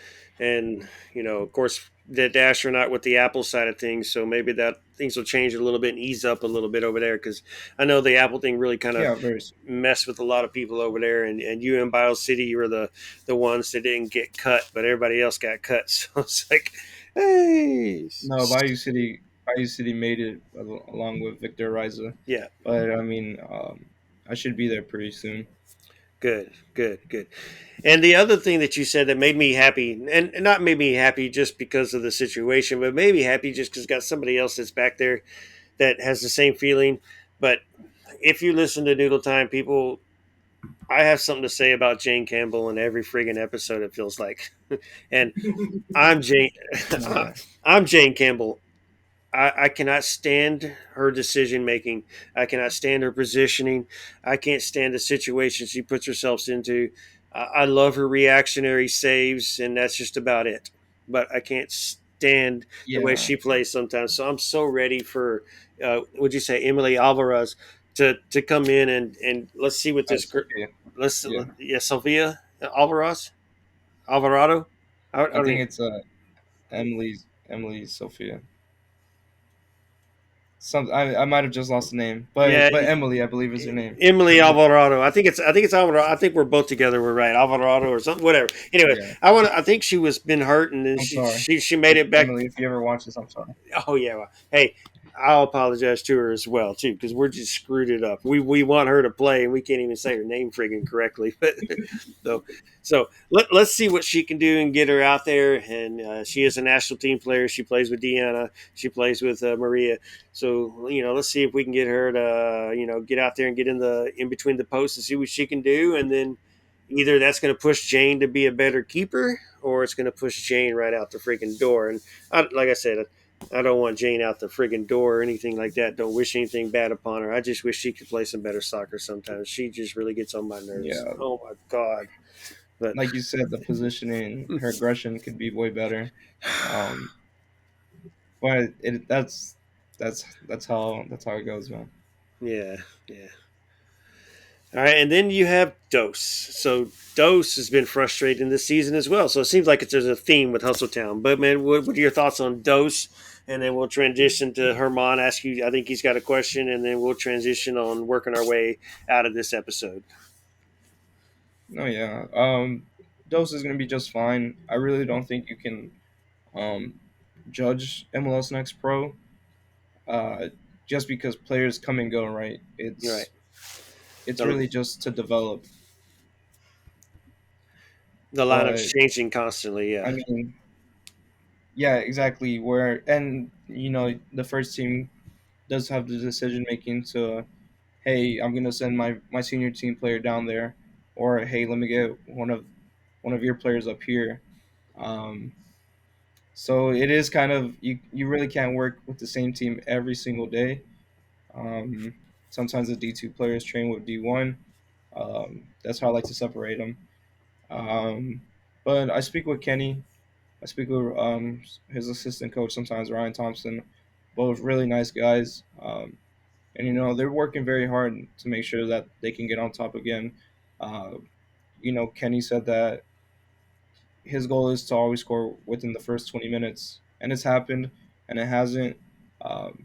[SPEAKER 1] of course the astronaut with the Apple side of things. So maybe that things will change a little bit and ease up a little bit over there because I know the Apple thing really kind of
[SPEAKER 3] Yeah, very.
[SPEAKER 1] messed with a lot of people over there. And you in Bio City, you were the ones that didn't get cut, but everybody else got cut. So it's like, hey,
[SPEAKER 3] No, Bayou City made it along with Victor Riza,
[SPEAKER 1] yeah.
[SPEAKER 3] but I mean, I should be there pretty soon.
[SPEAKER 1] Good, good, good. And the other thing that you said that made me happy, and not made me happy just because of the situation, but made me happy just because got somebody else that's back there that has the same feeling. But if you listen to Noodle Time, people, I have something to say about Jane Campbell in every friggin' episode. It feels like, and I'm Jane,
[SPEAKER 3] No, yeah,
[SPEAKER 1] I'm Jane Campbell. I cannot stand her decision making. I cannot stand her positioning. I can't stand the situation she puts herself into. I love her reactionary saves, and that's just about it. But I can't stand the way
[SPEAKER 3] yeah,
[SPEAKER 1] she plays sometimes. So I'm so ready for, would you say, Emily Alvarez to come in and let's see what this.
[SPEAKER 3] Sophia.
[SPEAKER 1] Let's
[SPEAKER 3] Yeah,
[SPEAKER 1] yeah, Sofia Alvarez Alvarado. I
[SPEAKER 3] I
[SPEAKER 1] don't
[SPEAKER 3] think
[SPEAKER 1] even,
[SPEAKER 3] it's Emily Sophia. Some I might have just lost the name,
[SPEAKER 1] yeah,
[SPEAKER 3] but Emily, I believe is her name.
[SPEAKER 1] Emily Alvarado. I think it's Alvarado. I think we're both together. We're right, Alvarado or something. Whatever. Anyway,
[SPEAKER 3] Yeah,
[SPEAKER 1] I think she was been hurt, and then
[SPEAKER 3] I'm
[SPEAKER 1] she
[SPEAKER 3] sorry,
[SPEAKER 1] she she made it back.
[SPEAKER 3] Emily. If you ever watch this, I'm sorry.
[SPEAKER 1] Oh yeah. Well, hey, I'll apologize to her as well too because we're just screwed it up. We want her to play, and we can't even say her name friggin' correctly. But so let's see what she can do and get her out there. And she is a national team player. She plays with Deanna. She plays with Maria. So let's see if we can get her to get out there and get in between the posts and see what she can do, and then. Either that's going to push Jane to be a better keeper, or it's going to push Jane right out the freaking door. And like I said, I don't want Jane out the friggin' door or anything like that. Don't wish anything bad upon her. I just wish she could play some better soccer sometimes. She just really gets on my nerves.
[SPEAKER 3] Yeah,
[SPEAKER 1] Oh my god. But
[SPEAKER 3] like you said, the positioning, her aggression could be way better. Um, but that's how it goes, man.
[SPEAKER 1] yeah, yeah. All right, and then you have Dose. So Dose has been frustrating this season as well. So it seems like there's a theme with Hustletown. But man, what are your thoughts on Dose? And then we'll transition to Herman. Ask you. I think he's got a question, and then we'll transition on working our way out of this episode.
[SPEAKER 3] No, yeah. Dose is gonna be just fine. I really don't think you can um judge MLS Next Pro uh just because players come and go, right?
[SPEAKER 1] You're right.
[SPEAKER 3] It's
[SPEAKER 1] The,
[SPEAKER 3] really just to develop.
[SPEAKER 1] the lineup's
[SPEAKER 3] But
[SPEAKER 1] changing constantly.
[SPEAKER 3] I
[SPEAKER 1] Yeah.
[SPEAKER 3] mean, yeah, exactly. Where and the first team does have the decision making to, hey, I'm gonna send my senior team player down there, or hey, let me get one of your players up here. Um, so it is kind of you really can't work with the same team every single day. Um, Sometimes the D2 players train with D1. That's how I like to separate them. Um, but I speak with Kenny. I speak with his assistant coach sometimes, Ryan Thompson. Both really nice guys. And they're working very hard to make sure that they can get on top again. Uh, Kenny said that his goal is to always score within the first 20 minutes, and it's happened, and it hasn't. Um,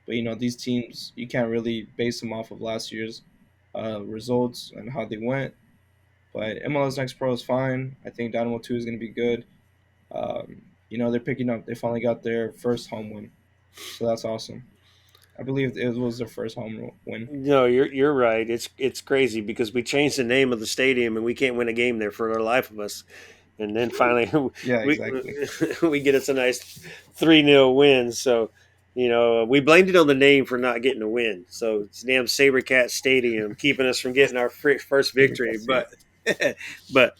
[SPEAKER 3] but these teams, you can't really base them off of last year's results and how they went. But MLS Next Pro is fine. I think Dynamo 2 is going to be good. They're picking up. They finally got their first home win, so that's awesome. I believe it was their first home win.
[SPEAKER 1] No, you're right. It's crazy because we changed the name of the stadium and we can't win a game there for the life of us. And then finally,
[SPEAKER 3] Yeah,
[SPEAKER 1] we
[SPEAKER 3] exactly.
[SPEAKER 1] we get us a nice 3-0 win. So, we blamed it on the name for not getting a win. So it's damn SaberCat Stadium keeping us from getting our first victory.
[SPEAKER 3] Fabricats, yeah.
[SPEAKER 1] But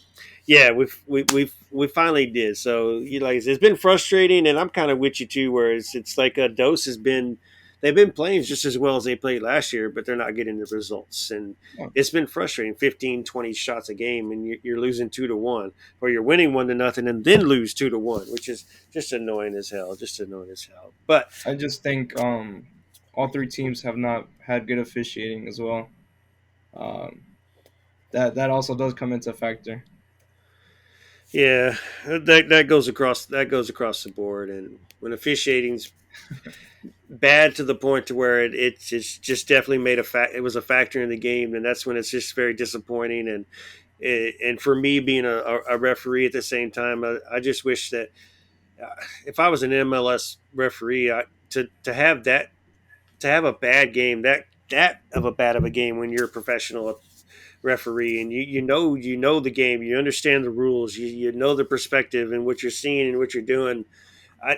[SPEAKER 1] yeah, we finally did. So like I said, it's been frustrating, and I'm kind of with you too. Where it's like a dose has been. They've been playing just as well as they played last year, but they're not getting the results. And
[SPEAKER 3] Oh,
[SPEAKER 1] it's been frustrating 15, 20 shots a game, and you're losing 2-1, or you're winning 1-0 and then lose 2-1, which is just annoying as hell. Just annoying as hell. But
[SPEAKER 3] I just think all three teams have not had good officiating as well. Um, that also does come into factor.
[SPEAKER 1] yeah, that goes across the board. And when officiating's bad to the point to where it's just definitely made it was a factor in the game, and that's when it's just very disappointing. And for me being a referee at the same time, I just wish that uh, if I was an MLS referee, to have a bad game, that of a bad of a game when you're a professional referee, and you know the game, you understand the rules, you know the perspective and what you're seeing and what you're doing. I,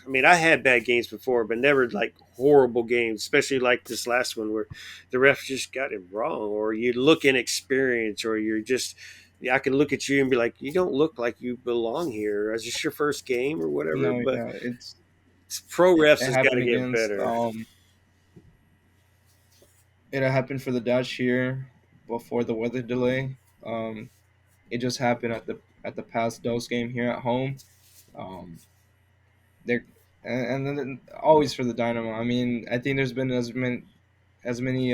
[SPEAKER 1] I mean, I had bad games before, but never like horrible games, especially like this last one where the ref just got it wrong, or you look inexperienced, or you're just. Yeah, I can look at you and be like, "You don't look like you belong here. Is this your first game or whatever?"
[SPEAKER 3] No,
[SPEAKER 1] But
[SPEAKER 3] yeah,
[SPEAKER 1] pro refs
[SPEAKER 3] it
[SPEAKER 1] has got to
[SPEAKER 3] happened
[SPEAKER 1] get
[SPEAKER 3] against
[SPEAKER 1] better.
[SPEAKER 3] it happened for the Dutch here before the weather delay. It just happened at the past Dose game here at home. Um, there and then always for the Dynamo. I mean, I think there's been as many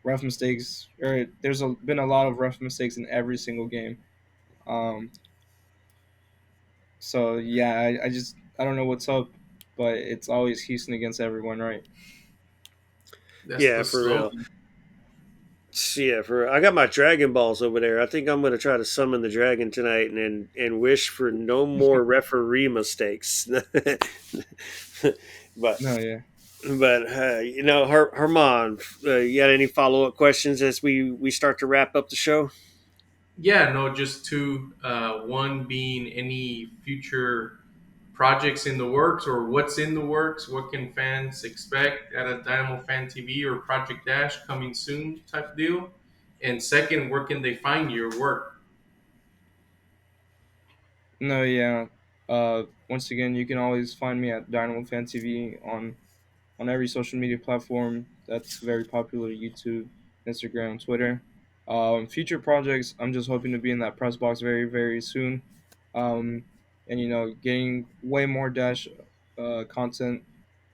[SPEAKER 3] ref mistakes, or been a lot of ref mistakes in every single game. Um, so yeah, I don't know what's up, but it's always Houston against everyone, right?
[SPEAKER 2] That's
[SPEAKER 1] Yeah,
[SPEAKER 2] the
[SPEAKER 1] for real.
[SPEAKER 2] slogan.
[SPEAKER 1] Yeah, for I got my Dragon Balls over there. I think I'm going to try to summon the dragon tonight and wish for no more referee mistakes. but
[SPEAKER 3] No, yeah.
[SPEAKER 1] Herman, you got any follow up questions as we start to wrap up the show?
[SPEAKER 2] Yeah, no, just two. One being any future projects in the works or what's in the works. What can fans expect at a Dynamo Fan TV or Project Dash coming soon type deal? And second, where can they find your work?
[SPEAKER 3] No, yeah. Once again, you can always find me at DynamoFanTV on every social media platform that's very popular: YouTube, Instagram, Twitter. Future projects, I'm just hoping to be in that press box very, very soon. Um, and getting way more dash content.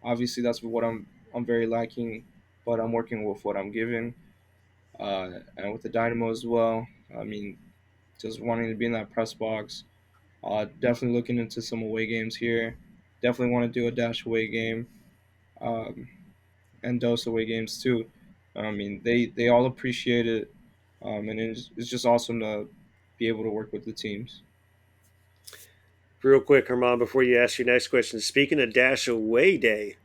[SPEAKER 3] Obviously, that's what I'm very lacking, but I'm working with what I'm given. And with the Dynamo as well. I mean, just wanting to be in that press box. Definitely looking into some away games here. Definitely want to do a dash away game. Um, and Dose away games too. I mean, they all appreciate it, and it's just awesome to be able to work with the teams.
[SPEAKER 1] Real quick, Herman, before you ask your next question. Speaking of Dash Away Day,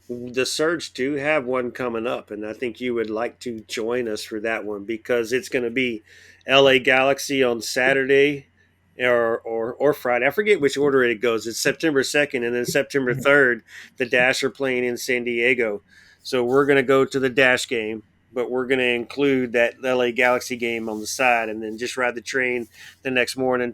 [SPEAKER 1] the Surge do have one coming up, and I think you would like to join us for that one because it's going to be LA Galaxy on Saturday or Friday. I forget which order it goes. It's September 2nd, and then September 3rd, the Dash are playing in San Diego. So we're going to go to the Dash game, but we're going to include that LA Galaxy game on the side, and then just ride the train the next morning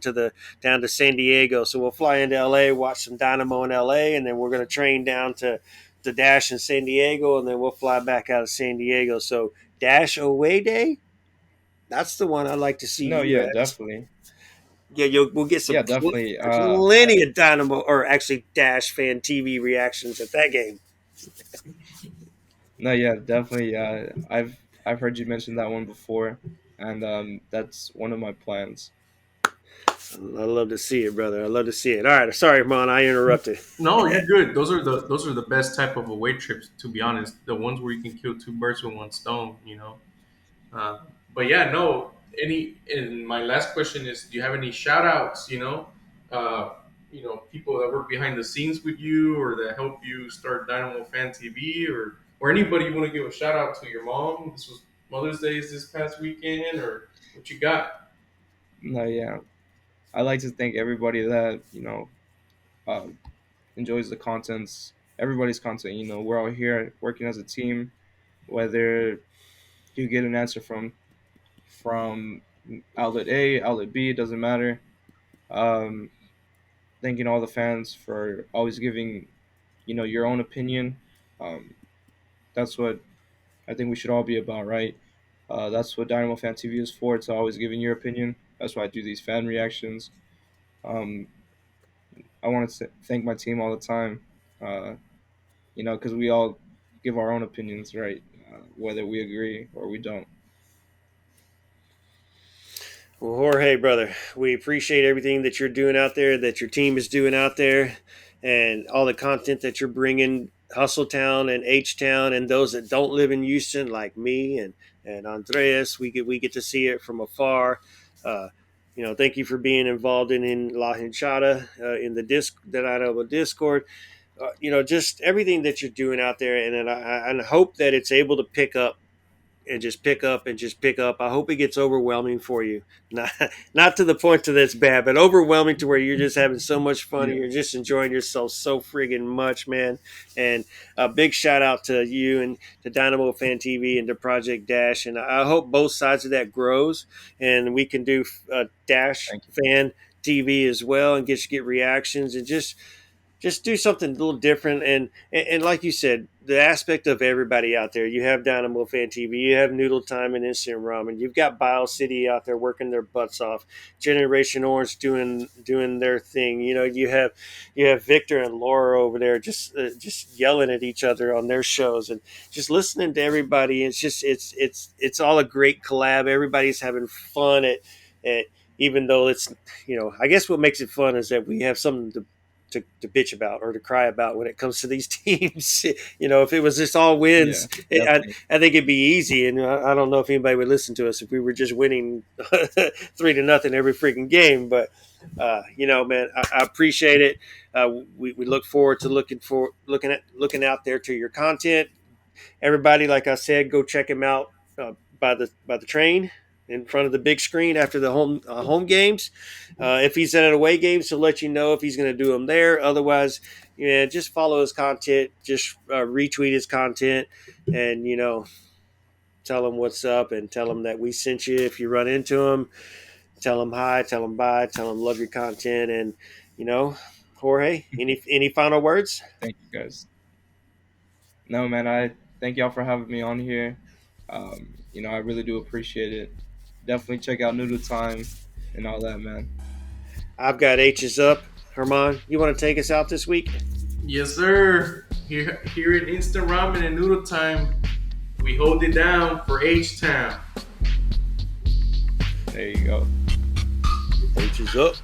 [SPEAKER 1] down to San Diego. So we'll fly into LA, watch some Dynamo in LA, and then we're going to train down to the Dash in San Diego, and then we'll fly back out of San Diego. So Dash away day, that's the one I'd like to see
[SPEAKER 3] No,
[SPEAKER 1] you
[SPEAKER 3] yeah,
[SPEAKER 1] at.
[SPEAKER 3] definitely.
[SPEAKER 1] Yeah, we'll get some
[SPEAKER 3] Yeah, definitely.
[SPEAKER 1] plenty of Dynamo or actually Dash fan TV reactions at that game.
[SPEAKER 3] No, yeah, definitely. I've heard you mention that one before, and that's one of my plans.
[SPEAKER 1] I love to see it, brother. I love to see it. All right, sorry, Mon, I interrupted.
[SPEAKER 2] No, you're good. Those are the best type of away trips, to be honest. The ones where you can kill two birds with one stone. Uh, but yeah, no. And my last question is: do you have any shout outs? People that work behind the scenes with you, or that help you start Dynamo Fan TV, or anybody you want to give a shout out to? Your mom. This was Mother's Day this past weekend, or what you got?
[SPEAKER 3] No, yeah, I like to thank everybody that uh, enjoys the contents, everybody's content. We're all here working as a team. Whether you get an answer from outlet A, outlet B, it doesn't matter. Um, Thanking all the fans for always giving your own opinion. Um, that's what I think we should all be about, right? That's what Dynamo Fan TV is for. It's always giving your opinion. That's why I do these fan reactions. Um, I want to thank my team all the time. Uh, because we all give our own opinions, right? Whether we agree or we don't.
[SPEAKER 1] Well, Jorge, brother, we appreciate everything that you're doing out there, that your team is doing out there, and all the content that you're bringing Hustletown and H Town and those that don't live in Houston, like me and Andreas. We get to see it from afar. Uh, thank you for being involved in La Hinchada in the Discord. Just everything that you're doing out there, and I hope that it's able to pick up and just pick up and just pick up. I hope it gets overwhelming for you. Not not to the point that it's bad, but overwhelming to where you're just having so much fun and
[SPEAKER 3] Yeah,
[SPEAKER 1] you're just enjoying yourself so friggin' much, man. And a big shout out to you and to Dynamo Fan TV and to Project Dash. And I hope both sides of that grows and we can do Dash
[SPEAKER 3] thank you.
[SPEAKER 1] Fan TV as well and get reactions and just do something a little different and like you said, the aspect of everybody out there. You have Dynamo Fan TV, you have Noodle Time and Instant Ramen, you've got Bio City out there working their butts off, Generation Orange doing their thing. You have Victor and Laura over there just yelling at each other on their shows and just listening to everybody. It's all a great collab. Everybody's having fun at even though it's I guess what makes it fun is that we have something to bitch about or to cry about when it comes to these teams. If it was just all
[SPEAKER 3] Yeah,
[SPEAKER 1] wins,
[SPEAKER 3] definitely.
[SPEAKER 1] I think it'd be easy. And I don't know if anybody would listen to us if we were just winning 3-0 every freaking game. But man, I appreciate it. We look forward to looking out there to your content. Everybody, like I said, go check him out by the train in front of the big screen after the home games. If he's at away games, he'll let you know if he's going to do them there. Otherwise, just follow his content, just retweet his content, and tell him what's up and tell him that we sent you. If you run into him, tell him hi, tell him bye, tell him love your content, and Jorge, any final words?
[SPEAKER 3] Thank you guys. No, man, I thank y'all for having me on here. I really do appreciate it. Definitely check out Noodle Time and all that, man.
[SPEAKER 1] I've got H's up. Herman, you want to take us out this week?
[SPEAKER 2] Yes, sir. Here in Instant Ramen and Noodle Time, we hold it down for H Town.
[SPEAKER 3] There you go.
[SPEAKER 1] H's up.